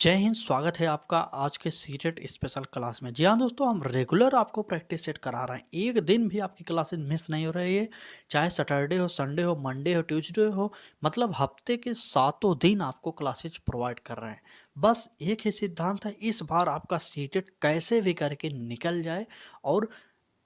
जय हिंद। स्वागत है आपका आज के सीटेट स्पेशल क्लास में। जी हाँ दोस्तों, हम रेगुलर आपको प्रैक्टिस सेट करा रहे हैं। एक दिन भी आपकी क्लासेस मिस नहीं हो रही है, चाहे सैटरडे हो, संडे हो, मंडे हो, ट्यूसडे हो, मतलब हफ्ते के सातों दिन आपको क्लासेज प्रोवाइड कर रहे हैं। बस एक ही सिद्धांत है, इस बार आपका सीटेट कैसे भी करके निकल जाए और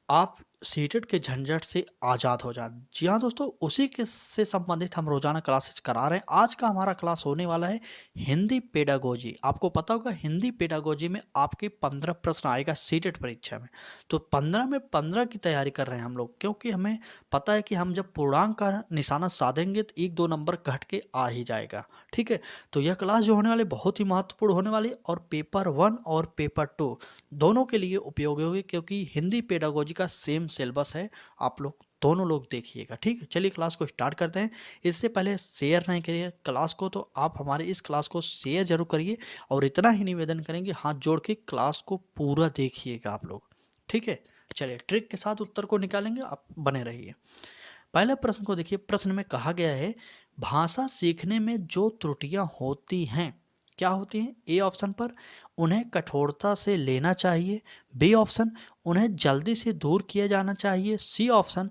आप सीटेट के झंझट से आज़ाद हो जाए। जी हाँ दोस्तों, उसी के से संबंधित हम रोजाना क्लासेज करा रहे हैं। आज का हमारा क्लास होने वाला है हिंदी पेडागोजी। आपको पता होगा हिंदी पेडागोजी में आपके 15 प्रश्न आएगा सीटेट परीक्षा में। तो 15 में 15 की तैयारी कर रहे हैं हम लोग, क्योंकि हमें पता है कि हम जब पूर्णांक का निशाना साधेंगे तो 1-2 नंबर घट के आ ही जाएगा। ठीक है, तो यह क्लास जो होने वाली बहुत ही महत्वपूर्ण होने वाली, और पेपर 1 और पेपर 2 दोनों के लिए उपयोगी होगी, क्योंकि हिंदी पेडागोजी का सेम सिलेबस है। आप लोग दोनों लोग देखिएगा। ठीक है, चलिए क्लास को स्टार्ट करते हैं। इससे पहले शेयर नहीं करिए क्लास को, तो आप हमारे इस क्लास को शेयर जरूर करिए, और इतना ही निवेदन करेंगे, हाथ जोड़ के क्लास को पूरा देखिएगा आप लोग। ठीक है, चलिए ट्रिक के साथ उत्तर को निकालेंगे, आप बने रहिए। पहले प्रश्न को देखिए। प्रश्न में कहा गया है, भाषा सीखने में जो त्रुटियां होती हैं क्या होती हैं? ए ऑप्शन पर, उन्हें कठोरता से लेना चाहिए। बी ऑप्शन, उन्हें जल्दी से दूर किया जाना चाहिए। सी ऑप्शन,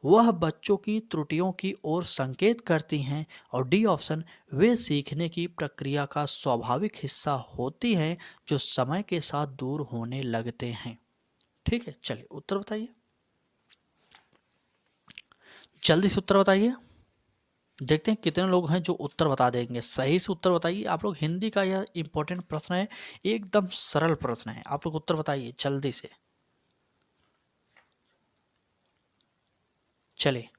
वह बच्चों की त्रुटियों की ओर संकेत करती हैं। और डी ऑप्शन, वे सीखने की प्रक्रिया का स्वाभाविक हिस्सा होती हैं जो समय के साथ दूर होने लगते हैं। ठीक है, चलिए उत्तर बताइए, जल्दी से उत्तर बताइए। देखते हैं कितने लोग हैं जो उत्तर बता देंगे। सही से उत्तर बताइए आप लोग। हिंदी का यह इंपॉर्टेंट प्रश्न है, एकदम सरल प्रश्न है। आप लोग उत्तर बताइए जल्दी से। चलिए,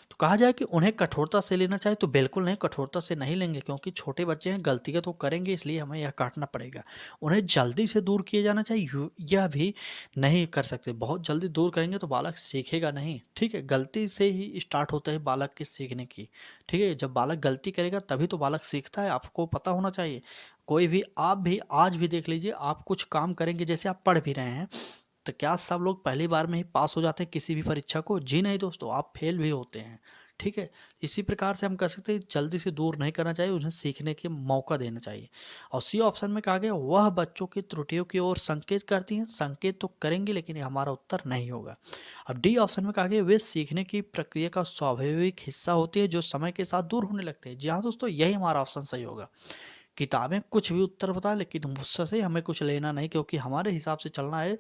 तो कहा जाए कि उन्हें कठोरता से लेना चाहिए, तो बिल्कुल नहीं, कठोरता से नहीं लेंगे, क्योंकि छोटे बच्चे हैं, गलतियां तो करेंगे, इसलिए हमें यह काटना पड़ेगा। उन्हें जल्दी से दूर किया जाना चाहिए, यह भी नहीं कर सकते। बहुत जल्दी दूर करेंगे तो बालक सीखेगा नहीं। ठीक है, गलती से ही स्टार्ट होता है बालक के सीखने की। ठीक है, जब बालक गलती करेगा तभी तो बालक सीखता है, आपको पता होना चाहिए। कोई भी, आप भी आज भी देख लीजिए, आप कुछ काम करेंगे, जैसे आप पढ़ भी रहे हैं, तो क्या सब लोग पहली बार में ही पास हो जाते हैं किसी भी परीक्षा को? जी नहीं दोस्तों, आप फेल भी होते हैं। ठीक है, इसी प्रकार से हम कह सकते हैं जल्दी से दूर नहीं करना चाहिए, उन्हें सीखने के मौका देना चाहिए। और सी ऑप्शन में कहा गया, वह बच्चों की त्रुटियों की ओर संकेत करती हैं। संकेत तो करेंगे, लेकिन ये हमारा उत्तर नहीं होगा। अब डी ऑप्शन में कहा गया, वे सीखने की प्रक्रिया का स्वाभाविक हिस्सा होती है जो समय के साथ दूर होने लगते हैं। जी हाँ दोस्तों, यही हमारा ऑप्शन सही होगा। किताबें कुछ भी उत्तर बताएं, लेकिन मुझसे हमें कुछ लेना नहीं, क्योंकि हमारे हिसाब से चलना है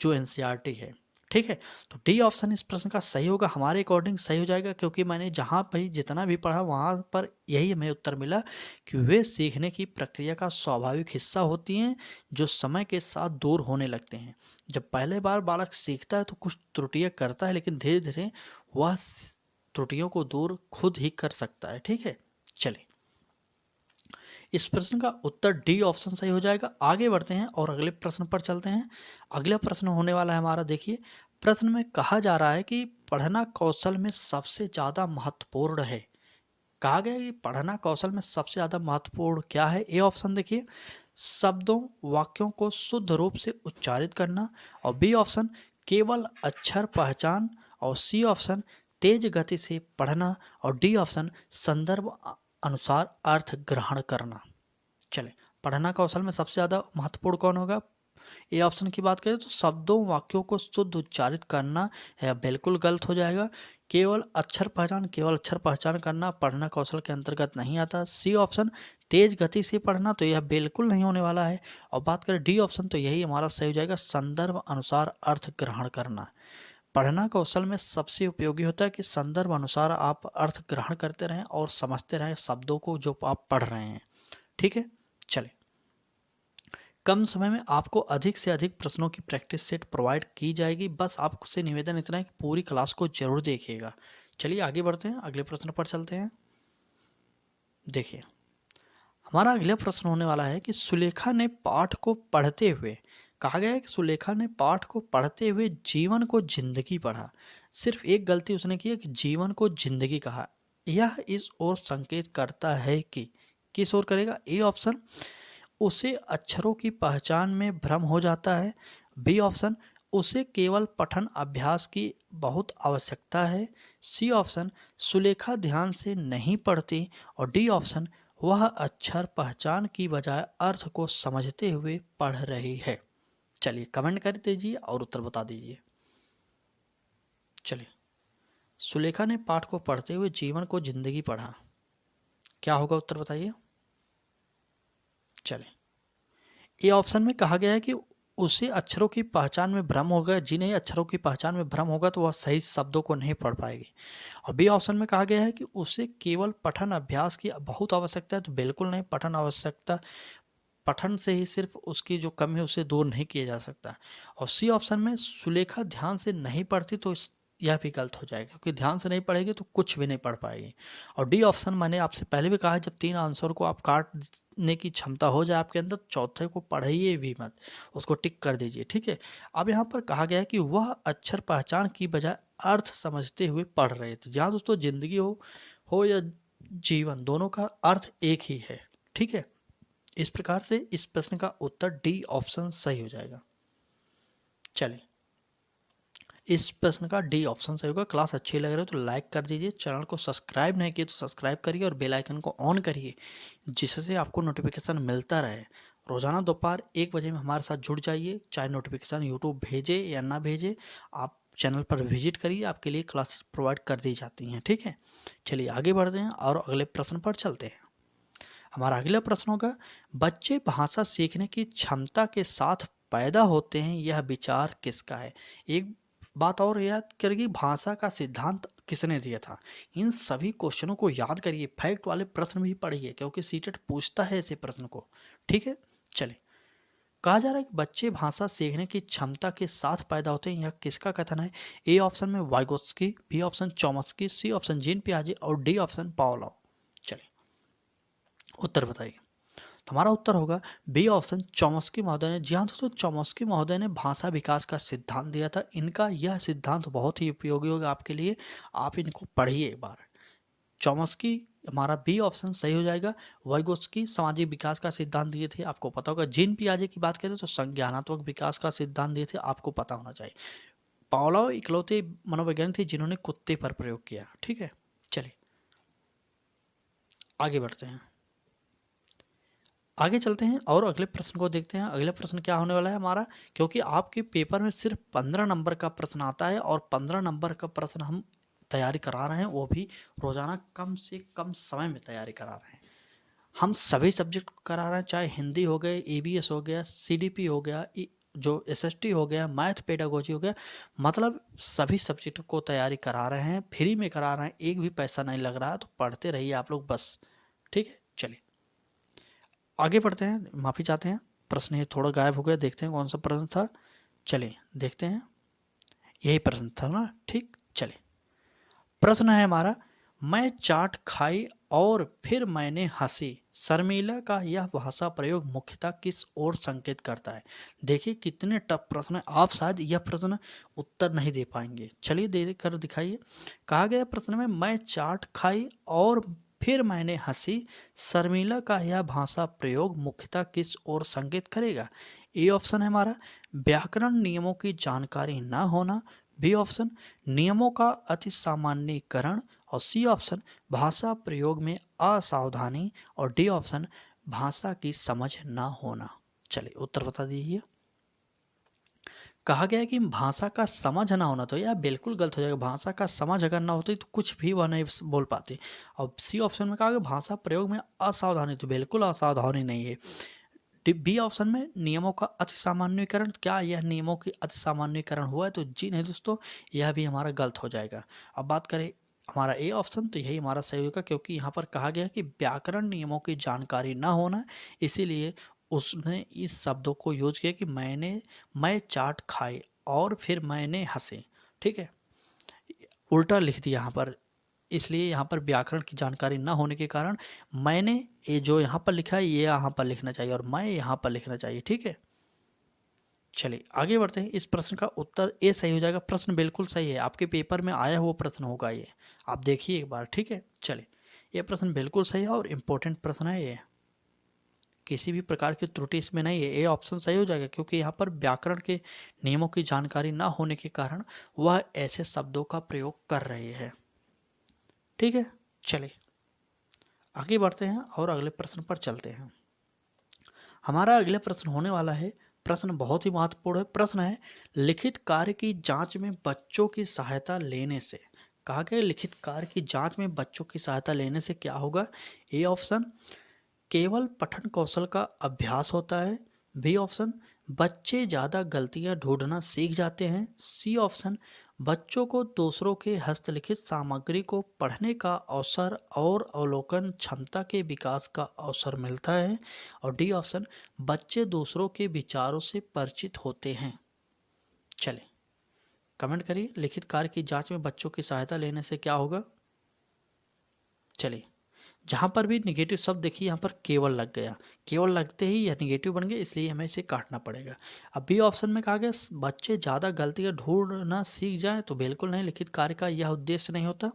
जो एनसीईआरटी है। ठीक है, तो डी ऑप्शन इस प्रश्न का सही होगा, हमारे अकॉर्डिंग सही हो जाएगा, क्योंकि मैंने जहाँ भाई जितना भी पढ़ा वहाँ पर यही हमें उत्तर मिला कि वे सीखने की प्रक्रिया का स्वाभाविक हिस्सा होती हैं जो समय के साथ दूर होने लगते हैं। जब पहले बार बालक सीखता है तो कुछ त्रुटियां करता है, लेकिन धीरे धीरे वह त्रुटियों को दूर खुद ही कर सकता है। ठीक है, चलिए, इस प्रश्न का उत्तर डी ऑप्शन सही हो जाएगा। आगे बढ़ते हैं और अगले प्रश्न पर चलते हैं। अगला प्रश्न होने वाला है हमारा, देखिए। प्रश्न में कहा जा रहा है कि पढ़ना कौशल में सबसे ज़्यादा महत्वपूर्ण है। कहा गया है कि पढ़ना कौशल में सबसे ज़्यादा महत्वपूर्ण क्या है? ए ऑप्शन देखिए, शब्दों वाक्यों को शुद्ध रूप से उच्चारित करना। और बी ऑप्शन, केवल अक्षर पहचान। और सी ऑप्शन, तेज गति से पढ़ना। और डी ऑप्शन, संदर्भ अनुसार अर्थ ग्रहण करना। चले, पढ़ना कौशल में सबसे ज़्यादा महत्वपूर्ण कौन होगा? ए ऑप्शन की बात करें तो शब्दों वाक्यों को शुद्ध उच्चारित करना है, बिल्कुल गलत हो जाएगा। केवल अक्षर पहचान करना पढ़ना कौशल के अंतर्गत नहीं आता। सी ऑप्शन, तेज गति से पढ़ना, तो यह बिल्कुल नहीं होने वाला है। और बात करें डी ऑप्शन, तो यही हमारा सही हो जाएगा, संदर्भ अनुसार अर्थ ग्रहण करना। पढ़ना कौशल में सबसे उपयोगी होता है कि संदर्भ अनुसार आप अर्थ ग्रहण करते रहें और समझते रहें शब्दों को जो आप पढ़ रहे हैं। ठीक है, चले, कम समय में आपको अधिक से अधिक प्रश्नों की प्रैक्टिस सेट प्रोवाइड की जाएगी। बस आपसे निवेदन इतना है कि पूरी क्लास को जरूर देखिएगा। चलिए आगे बढ़ते हैं, अगले प्रश्न पर चलते हैं। देखिए, हमारा अगला प्रश्न होने वाला है कि सुलेखा ने पाठ को पढ़ते हुए, कहा गया है कि सुलेखा ने पाठ को पढ़ते हुए जीवन को जिंदगी पढ़ा। सिर्फ एक गलती उसने की है कि जीवन को जिंदगी कहा। यह इस ओर संकेत करता है कि, किस ओर करेगा? ए ऑप्शन, उसे अक्षरों की पहचान में भ्रम हो जाता है। बी ऑप्शन, उसे केवल पठन अभ्यास की बहुत आवश्यकता है। सी ऑप्शन, सुलेखा ध्यान से नहीं पढ़ती। और डी ऑप्शन, वह अक्षर पहचान की बजाय अर्थ को समझते हुए पढ़ रही है। चलिए कमेंट कर दीजिए और उत्तर बता दीजिए। चलिए, सुलेखा ने पाठ को पढ़ते हुए जीवन को जिंदगी पढ़ा। क्या होगा उत्तर बताइए। चलिए, ए ऑप्शन में कहा गया है कि उसे अक्षरों की पहचान में भ्रम होगा। जिन्हें अक्षरों की पहचान में भ्रम होगा तो वह सही शब्दों को नहीं पढ़ पाएगी। और बी ऑप्शन में कहा गया है कि उसे केवल पठन अभ्यास की बहुत आवश्यकता है। तो बिल्कुल नहीं, पठन आवश्यकता, पठन से ही सिर्फ उसकी जो कमी है उसे दूर नहीं किया जा सकता। और सी ऑप्शन में सुलेखा ध्यान से नहीं पढ़ती तो यह भी गलत हो जाएगा, क्योंकि ध्यान से नहीं पढ़ेगी तो कुछ भी नहीं पढ़ पाएगी। और डी ऑप्शन, मैंने आपसे पहले भी कहा है, जब 3 आंसर को आप काटने की क्षमता हो जाए आपके अंदर, चौथे को पढ़िए भी मत, उसको टिक कर दीजिए। ठीक है। अब यहाँ पर कहा गया है कि वह अक्षर पहचान की बजाय अर्थ समझते हुए पढ़ रहे थे। जहाँ दोस्तों जिंदगी हो या जीवन, दोनों का अर्थ एक ही है। ठीक है। इस प्रकार से इस प्रश्न का उत्तर डी ऑप्शन सही हो जाएगा। चलिए, इस प्रश्न का डी ऑप्शन सही होगा। क्लास अच्छी लग रही हो तो लाइक कर दीजिए, चैनल को सब्सक्राइब नहीं किए तो सब्सक्राइब करिए और बेल आइकन को ऑन करिए, जिससे आपको नोटिफिकेशन मिलता रहे। रोजाना दोपहर 1 बजे में हमारे साथ जुड़ जाइए। चाहे नोटिफिकेशन यूट्यूब भेजे या ना भेजे, आप चैनल पर विजिट करिए, आपके लिए क्लासेस प्रोवाइड कर दी जाती हैं। ठीक है। चलिए आगे बढ़ते हैं और अगले प्रश्न पर चलते हैं। हमारा अगला प्रश्न होगा, बच्चे भाषा सीखने की क्षमता के साथ पैदा होते हैं, यह विचार किसका है। एक बात और याद करिए, भाषा का सिद्धांत किसने दिया था। इन सभी क्वेश्चनों को याद करिए, फैक्ट वाले प्रश्न भी पढ़िए, क्योंकि सीटेट पूछता है ऐसे प्रश्न को। ठीक है। चलिए, कहा जा रहा है कि बच्चे भाषा सीखने की क्षमता के साथ पैदा होते हैं, यह किसका कथन है। ए ऑप्शन में Vygotsky, B option Chomsky, C option Jean पियाजे और डी ऑप्शन पावलोव। चलिए उत्तर बताइए। तो हमारा उत्तर होगा बी ऑप्शन, चॉम्स्की महोदय ने। जी हाँ दोस्तों, चॉम्स्की महोदय ने भाषा विकास का सिद्धांत दिया था। इनका यह सिद्धांत बहुत ही उपयोगी होगा आपके लिए, आप इनको पढ़िए एक बार। चॉम्स्की, हमारा बी ऑप्शन सही हो जाएगा। वाइगोत्स्की सामाजिक विकास का सिद्धांत दिए थे, आपको पता होगा। जीन पियाजे की बात करें तो संज्ञानात्मक विकास का सिद्धांत दिए थे, आपको पता होना चाहिए। पावलोव इकलौते मनोवैज्ञानिक थे जिन्होंने कुत्ते पर प्रयोग किया। ठीक है। चलिए आगे बढ़ते हैं, आगे चलते हैं और अगले प्रश्न को देखते हैं। अगला प्रश्न क्या होने वाला है हमारा, क्योंकि आपके पेपर में सिर्फ 15 नंबर का प्रश्न आता है और 15 नंबर का प्रश्न हम तैयारी करा रहे हैं, वो भी रोजाना कम से कम समय में तैयारी करा रहे हैं। हम सभी सब्जेक्ट करा रहे हैं, चाहे हिंदी हो गए, EVS हो गया, CDP हो गया, जो SST हो गया, मैथ पेडागोजी हो गया, मतलब सभी सब्जेक्ट को तैयारी करा रहे हैं, फ्री में करा रहे हैं, एक भी पैसा नहीं लग रहा है। तो पढ़ते रहिए आप लोग बस। ठीक है। चलिए आगे बढ़ते हैं, माफ़ी चाहते हैं, प्रश्न ये थोड़ा गायब हो गया, देखते हैं कौन सा प्रश्न था। चलिए देखते हैं, यही प्रश्न था ना। ठीक। चलिए, प्रश्न है हमारा, मैं चाट खाई और फिर मैंने हंसी, शर्मिला का यह भाषा प्रयोग मुख्यतः किस ओर संकेत करता है। देखिए कितने टफ प्रश्न है, आप शायद यह प्रश्न उत्तर नहीं दे पाएंगे। चलिए दे कर दिखाइए। कहा गया प्रश्न में, मैं चाट खाई और फिर मैंने हंसी, शर्मिला का यह भाषा प्रयोग मुख्यतः किस ओर संकेत करेगा। ए ऑप्शन है हमारा, व्याकरण नियमों की जानकारी न होना, बी ऑप्शन, नियमों का अति सामान्यीकरण, और सी ऑप्शन, भाषा प्रयोग में असावधानी, और डी ऑप्शन, भाषा की समझ न होना। चलिए उत्तर बता दीजिए। कहा गया है कि भाषा का समझ ना होना, तो यह बिल्कुल गलत हो जाएगा। भाषा का समझ अगर ना होती तो कुछ भी वह नहीं बोल पाते। और सी ऑप्शन में कहा गया भाषा प्रयोग में असावधानी, तो बिल्कुल असावधानी नहीं है। बी ऑप्शन में नियमों का अति सामान्यीकरण, क्या यह नियमों की अति सामान्यीकरण हुआ है, तो जी नहीं दोस्तों, यह भी हमारा गलत हो जाएगा। अब बात करें हमारा ए ऑप्शन, तो यही हमारा सही होगा, क्योंकि यहाँ पर कहा गया कि व्याकरण नियमों की जानकारी ना होना, इसीलिए उसने इस शब्दों को यूज किया कि मैं चाट खाई और फिर मैंने हंसे। ठीक है, उल्टा लिख दिया यहाँ पर, इसलिए यहाँ पर व्याकरण की जानकारी ना होने के कारण मैंने, ये जो यहाँ पर लिखा है ये यहाँ पर लिखना चाहिए और मैं यहाँ पर लिखना चाहिए। ठीक है। चलिए आगे बढ़ते हैं। इस प्रश्न का उत्तर ए सही हो जाएगा। प्रश्न बिल्कुल सही है, आपके पेपर में आया हुआ प्रश्न होगा ये, आप देखिए एक बार। ठीक है। चलिए, ये प्रश्न बिल्कुल सही है और इम्पोर्टेंट प्रश्न है ये, किसी भी प्रकार की त्रुटि इसमें नहीं है। ए ऑप्शन सही हो जाएगा, क्योंकि यहाँ पर व्याकरण के नियमों की जानकारी ना होने के कारण वह ऐसे शब्दों का प्रयोग कर रहे हैं। ठीक है। चलिए आगे बढ़ते हैं और अगले प्रश्न पर चलते हैं। हमारा अगला प्रश्न होने वाला है, प्रश्न बहुत ही महत्वपूर्ण है। प्रश्न है, लिखित कार्य की जांच में बच्चों की सहायता लेने से। कहा गया लिखित कार्य की जांच में बच्चों की सहायता लेने से क्या होगा। ए ऑप्शन, केवल पठन कौशल का अभ्यास होता है। बी ऑप्शन, बच्चे ज़्यादा गलतियां ढूंढना सीख जाते हैं। सी ऑप्शन, बच्चों को दूसरों के हस्तलिखित सामग्री को पढ़ने का अवसर और अवलोकन क्षमता के विकास का अवसर मिलता है। और डी ऑप्शन, बच्चे दूसरों के विचारों से परिचित होते हैं। चलिए कमेंट करिए, लिखित कार्य की जांच में बच्चों की सहायता लेने से क्या होगा। चलिए, जहाँ पर भी निगेटिव शब्द देखिए यहाँ पर केवल लग गया, केवल लगते ही यह निगेटिव बन गया, इसलिए हमें इसे काटना पड़ेगा। अब बी ऑप्शन में कहा गया बच्चे ज़्यादा गलतियाँ ढूंढना सीख जाएं, तो बिल्कुल नहीं, लिखित कार्य का यह उद्देश्य नहीं होता।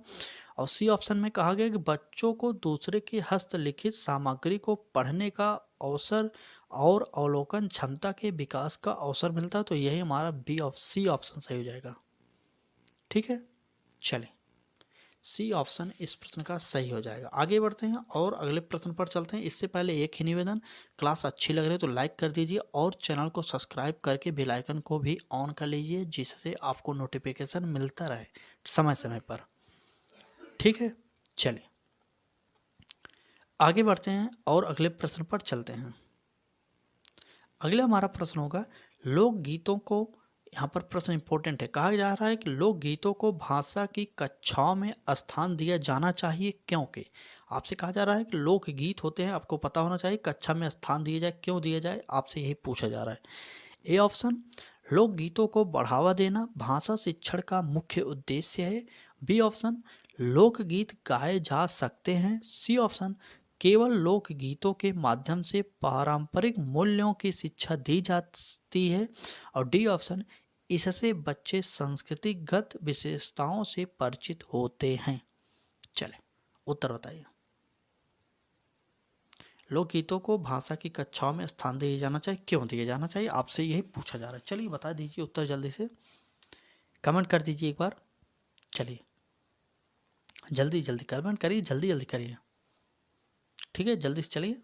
और सी ऑप्शन में कहा गया कि बच्चों को दूसरे की हस्तलिखित सामग्री को पढ़ने का अवसर और अवलोकन क्षमता के विकास का अवसर मिलता है, तो यही हमारा सी ऑप्शन सही हो जाएगा। ठीक है, चलिए सी ऑप्शन इस प्रश्न का सही हो जाएगा। आगे बढ़ते हैं और अगले प्रश्न पर चलते हैं। इससे पहले एक ही निवेदन, क्लास अच्छी लग रही है तो लाइक कर दीजिए और चैनल को सब्सक्राइब करके बेल आइकन को भी ऑन कर लीजिए, जिससे आपको नोटिफिकेशन मिलता रहे समय समय पर। ठीक है, चलिए आगे बढ़ते हैं और अगले प्रश्न पर चलते हैं। अगला हमारा प्रश्न होगा, लोकगीतों को, यहाँ पर प्रश्न इंपॉर्टेंट है, कहा जा रहा है कि लोकगीतों को भाषा की कक्षाओं में स्थान दिया जाना चाहिए क्योंकि। आपसे कहा जा रहा है कि लोकगीत होते हैं, आपको पता होना चाहिए, कक्षा में स्थान दिया जाए, क्यों दिया जाए, आपसे यही पूछा जा रहा है। ए ऑप्शन, लोकगीतों को बढ़ावा देना भाषा शिक्षण का मुख्य उद्देश्य है। बी ऑप्शन, लोकगीत गाए जा सकते हैं। सी ऑप्शन, केवल लोकगीतों के माध्यम से पारंपरिक मूल्यों की शिक्षा दी जाती है। और डी ऑप्शन, इससे बच्चे संस्कृतिगत विशेषताओं से परिचित होते हैं। चले उत्तर बताइए। लोकगीतों को भाषा की कक्षाओं में स्थान दिया जाना चाहिए, क्यों दिया जाना चाहिए, आपसे यही पूछा जा रहा है। चलिए बता दीजिए उत्तर जल्दी से, कमेंट कर दीजिए एक बार। चलिए जल्दी जल्दी कमेंट करिए, जल्दी जल्दी करिए। ठीक है, जल्दी से चलिए।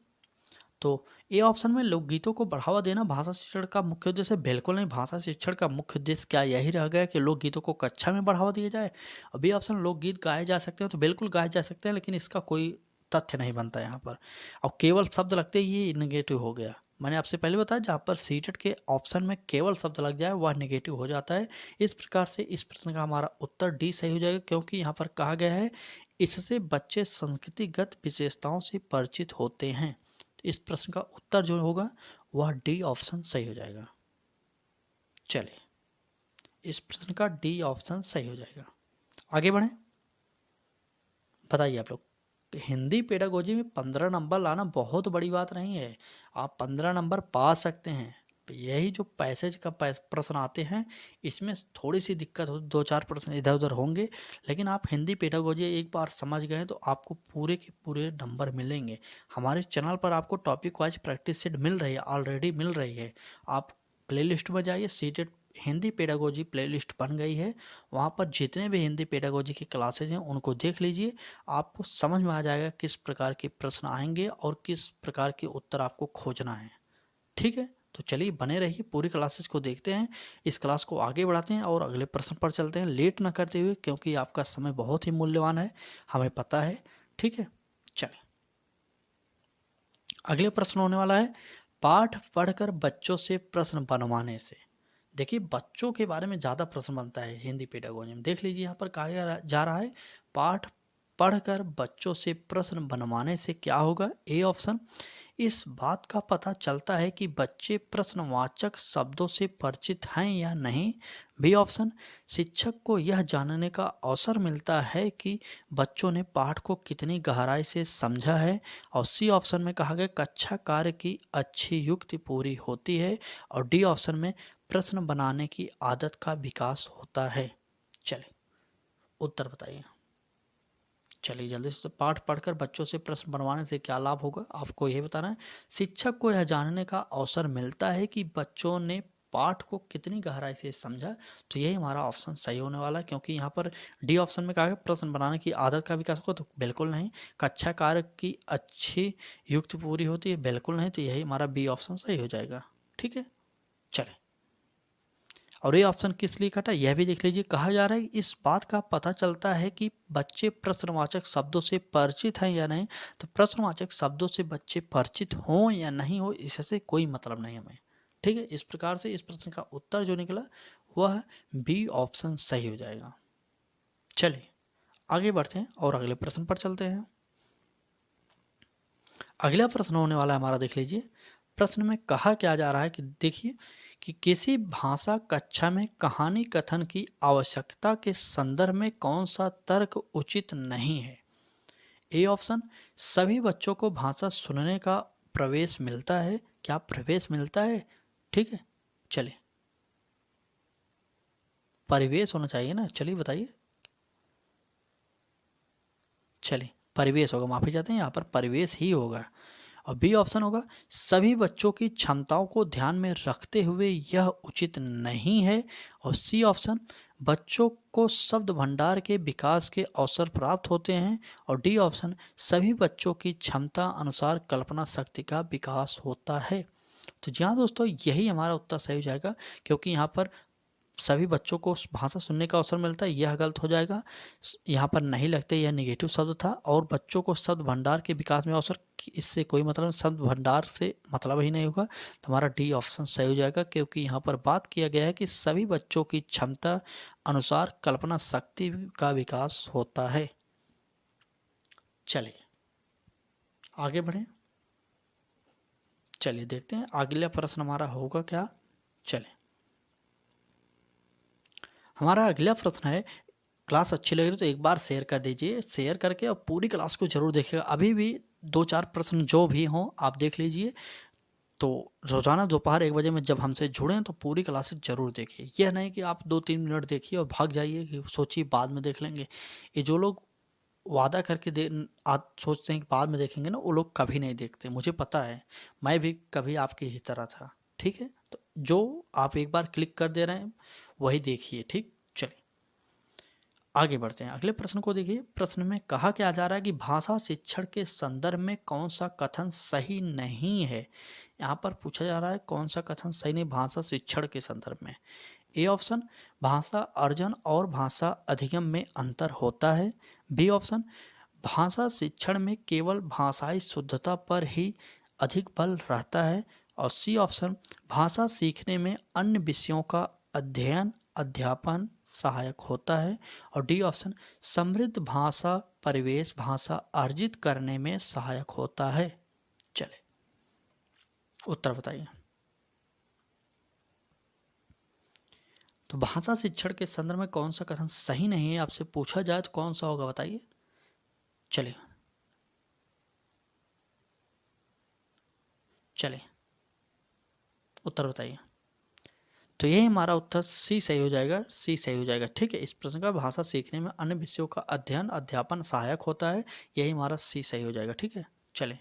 तो ए ऑप्शन में लोकगीतों को बढ़ावा देना भाषा शिक्षण का मुख्य उद्देश्य, बिल्कुल नहीं। भाषा शिक्षण का मुख्य उद्देश्य क्या यही रह गया कि लोकगीतों को कक्षा में बढ़ावा दिया जाए। और बी ऑप्शन, लोकगीत गाए जा सकते हैं, तो बिल्कुल गाए जा सकते हैं, लेकिन इसका कोई तथ्य नहीं बनता यहाँ पर। और केवल शब्द लगते ही ये निगेटिव हो गया। मैंने आपसे पहले बताया, जहाँ पर सीटेड के ऑप्शन में केवल शब्द लग जाए वह निगेटिव हो जाता है। इस प्रकार से इस प्रश्न का हमारा उत्तर डी सही हो जाएगा, क्योंकि यहाँ पर कहा गया है इससे बच्चे संस्कृतिगत विशेषताओं से परिचित होते हैं। इस प्रश्न का उत्तर जो होगा वह डी ऑप्शन सही हो जाएगा। चलिए इस प्रश्न का डी ऑप्शन सही हो जाएगा। आगे बढ़ें, बताइए आप लोग। हिंदी पेडागोजी में 15 नंबर लाना बहुत बड़ी बात नहीं है, आप 15 नंबर पा सकते हैं। यही जो पैसेज का प्रश्न आते हैं इसमें थोड़ी सी दिक्कत हो, 2-4 प्रश्न इधर उधर होंगे, लेकिन आप हिंदी पेडागोजी एक बार समझ गए तो आपको पूरे के पूरे नंबर मिलेंगे। हमारे चैनल पर आपको टॉपिक वाइज प्रैक्टिस सेट मिल रही है, ऑलरेडी मिल रही है। आप प्लेलिस्ट में जाइए, सीटेड हिंदी पेडागोजी प्लेलिस्ट बन गई है, वहाँ पर जितने भी हिंदी पेडागोजी की क्लासेज हैं उनको देख लीजिए। आपको समझ में आ जाएगा किस प्रकार के प्रश्न आएंगे और किस प्रकार के उत्तर आपको खोजना है। ठीक है, तो चलिए बने रहिए, पूरी क्लासेज को देखते हैं, इस क्लास को आगे बढ़ाते हैं और अगले प्रश्न पर चलते हैं, लेट ना करते हुए, क्योंकि आपका समय बहुत ही मूल्यवान है, हमें पता है। ठीक है, चलिए अगले प्रश्न होने वाला है, पाठ पढ़कर बच्चों से प्रश्न बनवाने से। देखिए बच्चों के बारे में ज़्यादा प्रश्न बनता है हिंदी पेडागोजी में। देख लीजिए यहाँ पर कहा जा रहा है, पाठ पढ़कर बच्चों से प्रश्न बनवाने से क्या होगा। ए ऑप्शन, इस बात का पता चलता है कि बच्चे प्रश्नवाचक शब्दों से परिचित हैं या नहीं। बी ऑप्शन, शिक्षक को यह जानने का अवसर मिलता है कि बच्चों ने पाठ को कितनी गहराई से समझा है। और सी ऑप्शन में कहा गया कक्षा कार्य की अच्छी युक्ति पूरी होती है। और डी ऑप्शन में प्रश्न बनाने की आदत का विकास होता है। चलिए उत्तर बताइए। चलिए जल्दी से, पाठ पढ़कर बच्चों से प्रश्न बनवाने से क्या लाभ होगा, आपको यही बताना है। शिक्षक को यह जानने का अवसर मिलता है कि बच्चों ने पाठ को कितनी गहराई से समझा, तो यही हमारा ऑप्शन सही होने वाला है। क्योंकि यहाँ पर डी ऑप्शन में कहा है प्रश्न बनाने की आदत का विकास हो, तो बिल्कुल नहीं। कक्षा कार्य की अच्छी युक्त पूरी होती है, बिल्कुल नहीं। तो यही हमारा बी ऑप्शन सही हो जाएगा। ठीक है, चलें। और ये ऑप्शन किस लिए कटा यह भी देख लीजिए। कहा जा रहा है इस बात का पता चलता है कि बच्चे प्रश्नवाचक शब्दों से परिचित हैं या नहीं। तो प्रश्नवाचक शब्दों से बच्चे परिचित हों या नहीं हो, इससे कोई मतलब नहीं हमें। ठीक है, इस प्रकार से इस प्रश्न का उत्तर जो निकला वह बी ऑप्शन सही हो जाएगा। चलिए आगे बढ़ते हैं और अगले प्रश्न पर चलते हैं। अगला प्रश्न होने वाला है हमारा, देख लीजिए। प्रश्न में कहा क्या जा रहा है कि देखिए कि किसी भाषा कक्षा में कहानी कथन की आवश्यकता के संदर्भ में कौन सा तर्क उचित नहीं है। ए ऑप्शन, सभी बच्चों को भाषा सुनने का प्रवेश मिलता है। क्या प्रवेश मिलता है? ठीक है, चलिए परिवेश होना चाहिए ना, चलिए बताइए। चलिए परिवेश होगा, माफी चाहते हैं, यहाँ पर परिवेश ही होगा। और बी ऑप्शन होगा, सभी बच्चों की क्षमताओं को ध्यान में रखते हुए यह उचित नहीं है। और सी ऑप्शन, बच्चों को शब्द भंडार के विकास के अवसर प्राप्त होते हैं। और डी ऑप्शन, सभी बच्चों की क्षमता अनुसार कल्पना शक्ति का विकास होता है। तो जी हाँ दोस्तों, यही हमारा उत्तर सही हो जाएगा। क्योंकि यहाँ पर सभी बच्चों को भाषा सुनने का अवसर मिलता है, यह गलत हो जाएगा। यहाँ पर नहीं लगते, यह निगेटिव शब्द था। और बच्चों को शब्द भंडार के विकास में अवसर, इससे कोई मतलब नहीं, शब्द भंडार से मतलब ही नहीं होगा। तो हमारा डी ऑप्शन सही हो जाएगा। क्योंकि यहाँ पर बात किया गया है कि सभी बच्चों की क्षमता अनुसार कल्पना शक्ति का विकास होता है। चलिए आगे बढ़ें। चलिए देखते हैं अगला प्रश्न हमारा होगा क्या। चलिए हमारा अगला प्रश्न है, क्लास अच्छी लग रही तो एक बार शेयर कर दीजिए, शेयर करके और पूरी क्लास को जरूर देखिएगा। अभी भी 2-4 प्रश्न जो भी हों आप देख लीजिए। तो रोज़ाना दोपहर 1 बजे में जब हमसे जुड़ें तो पूरी क्लासेस ज़रूर देखिए। यह नहीं कि आप 2-3 मिनट देखिए और भाग जाइए कि सोचिए बाद में देख लेंगे। ये जो लोग वादा करके आप सोचते हैं कि बाद में देखेंगे ना, वो लोग कभी नहीं देखते, मुझे पता है। मैं भी कभी आपकी ही तरह था। ठीक है, तो जो आप एक बार क्लिक कर दे रहे हैं वही देखिए। ठीक, चलिए आगे बढ़ते हैं। अगले प्रश्न को देखिए। प्रश्न में कहा क्या जा रहा है कि भाषा शिक्षण के संदर्भ में कौन सा कथन सही नहीं है। यहाँ पर पूछा जा रहा है कौन सा कथन सही नहीं भाषा शिक्षण के संदर्भ में। ए ऑप्शन, भाषा अर्जन और भाषा अधिगम में अंतर होता है। बी ऑप्शन, भाषा शिक्षण में केवल भाषाई शुद्धता पर ही अधिक बल रहता है। और सी ऑप्शन, भाषा सीखने में अन्य विषयों का अध्ययन अध्यापन सहायक होता है। और डी ऑप्शन, समृद्ध भाषा परिवेश भाषा अर्जित करने में सहायक होता है। चले उत्तर बताइए। तो भाषा शिक्षण के संदर्भ में कौन सा कथन सही नहीं है आपसे पूछा जाए तो कौन सा होगा बताइए। चलिए चलिए उत्तर बताइए। तो यही हमारा उत्तर सी सही हो जाएगा, सी सही हो जाएगा। ठीक है, इस प्रश्न का भाषा सीखने में अन्य विषयों का अध्ययन अध्यापन सहायक होता है, यही हमारा सी सही हो जाएगा। ठीक है, चलें।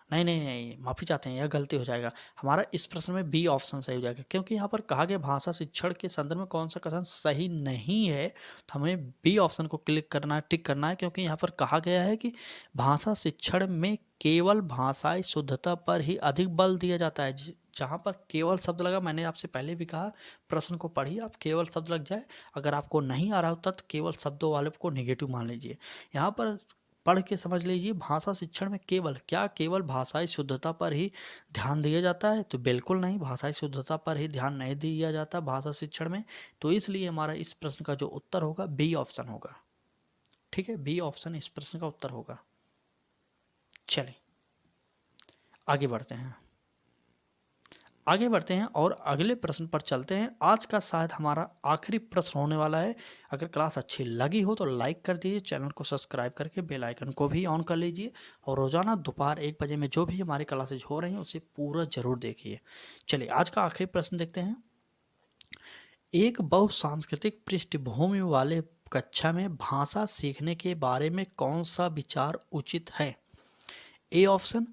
नहीं नहीं नहीं, माफ़ी चाहते हैं, यह गलती हो जाएगा। हमारा इस प्रश्न में बी ऑप्शन सही हो जाएगा। क्योंकि यहाँ पर कहा गया भाषा शिक्षण के संदर्भ में कौन सा कथन सही नहीं है, तो हमें बी ऑप्शन को क्लिक करना है, टिक करना है। क्योंकि यहाँ पर कहा गया है कि भाषा शिक्षण में केवल भाषाई शुद्धता पर ही अधिक बल दिया जाता है। जहाँ पर केवल शब्द लगा, मैंने आपसे पहले भी कहा प्रश्न को पढ़िए, आप केवल शब्द लग जाए, अगर आपको नहीं आ रहा होता तो केवल शब्दों वाले को नेगेटिव मान लीजिए। यहाँ पर पढ़ के समझ लीजिए, भाषा शिक्षण में केवल क्या, केवल भाषाई शुद्धता पर ही ध्यान दिया जाता है? तो बिल्कुल नहीं, भाषाई शुद्धता पर ही ध्यान नहीं दिया जाता भाषा शिक्षण में। तो इसलिए हमारा इस प्रश्न का जो उत्तर होगा बी ऑप्शन होगा। ठीक है, बी ऑप्शन इस प्रश्न का उत्तर होगा। चलिए आगे बढ़ते हैं, आगे बढ़ते हैं और अगले प्रश्न पर चलते हैं। आज का शायद हमारा आखिरी प्रश्न होने वाला है। अगर क्लास अच्छी लगी हो तो लाइक कर दीजिए, चैनल को सब्सक्राइब करके बेल आइकन को भी ऑन कर लीजिए। और रोज़ाना दोपहर 1 बजे में जो भी हमारी क्लासेज हो रही हैं उसे पूरा ज़रूर देखिए। चलिए आज का आखिरी प्रश्न देखते हैं। एक बहुसांस्कृतिक पृष्ठभूमि वाले कक्षा में भाषा सीखने के बारे में कौन सा विचार उचित है। ए ऑप्शन,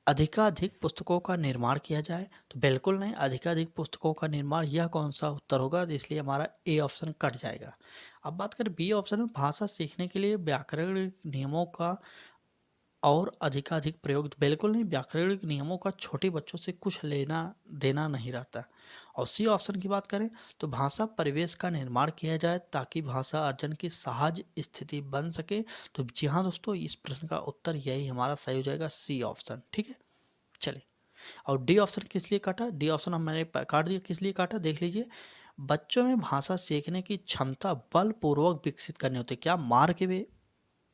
अधिकाधिक पुस्तकों का निर्माण किया जाए, तो बिल्कुल नहीं, अधिकाधिक पुस्तकों का निर्माण यह कौन सा उत्तर होगा, तो इसलिए हमारा ए ऑप्शन कट जाएगा। अब बात करें बी ऑप्शन में, भाषा सीखने के लिए व्याकरणिक नियमों का और अधिकाधिक प्रयोग, तो बिल्कुल नहीं, व्याकरणिक नियमों का छोटे बच्चों से कुछ लेना देना नहीं रहता। और सी ऑप्शन की बात करें तो भाषा परिवेश का निर्माण किया जाए ताकि भाषा अर्जन की सहज स्थिति बन सके। तो जी हाँ दोस्तों, इस प्रश्न का उत्तर यही हमारा सही हो जाएगा, सी ऑप्शन। ठीक है, चलिए। और डी ऑप्शन किस लिए काटा, डी ऑप्शन हम मैंने काट दिया, किस लिए काटा देख लीजिए। बच्चों में भाषा सीखने की क्षमता बलपूर्वक विकसित करनी होती है। क्या मार के वे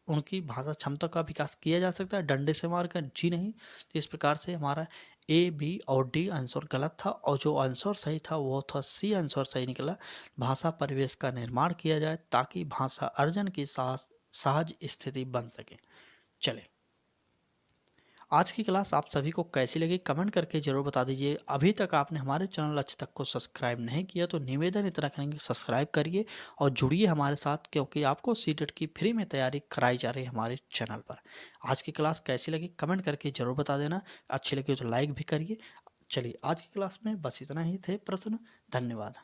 उनकी भाषा क्षमता का विकास किया जा सकता है डंडे से मारकर? जी नहीं। तो इस प्रकार से हमारा ए, बी और डी आंसर गलत था, और जो आंसर सही था वो था सी आंसर सही निकला। भाषा परिवेश का निर्माण किया जाए ताकि भाषा अर्जन की सहज स्थिति बन सके। चले, आज की क्लास आप सभी को कैसी लगी कमेंट करके जरूर बता दीजिए। अभी तक आपने हमारे चैनल अच्छे तक को सब्सक्राइब नहीं किया तो निवेदन इतना करेंगे, सब्सक्राइब करिए और जुड़िए हमारे साथ, क्योंकि आपको सीटेट की फ्री में तैयारी कराई जा रही है हमारे चैनल पर। आज की क्लास कैसी लगी कमेंट करके जरूर बता देना, अच्छी लगी तो लाइक भी करिए। चलिए, आज की क्लास में बस इतना ही थे प्रश्न। धन्यवाद।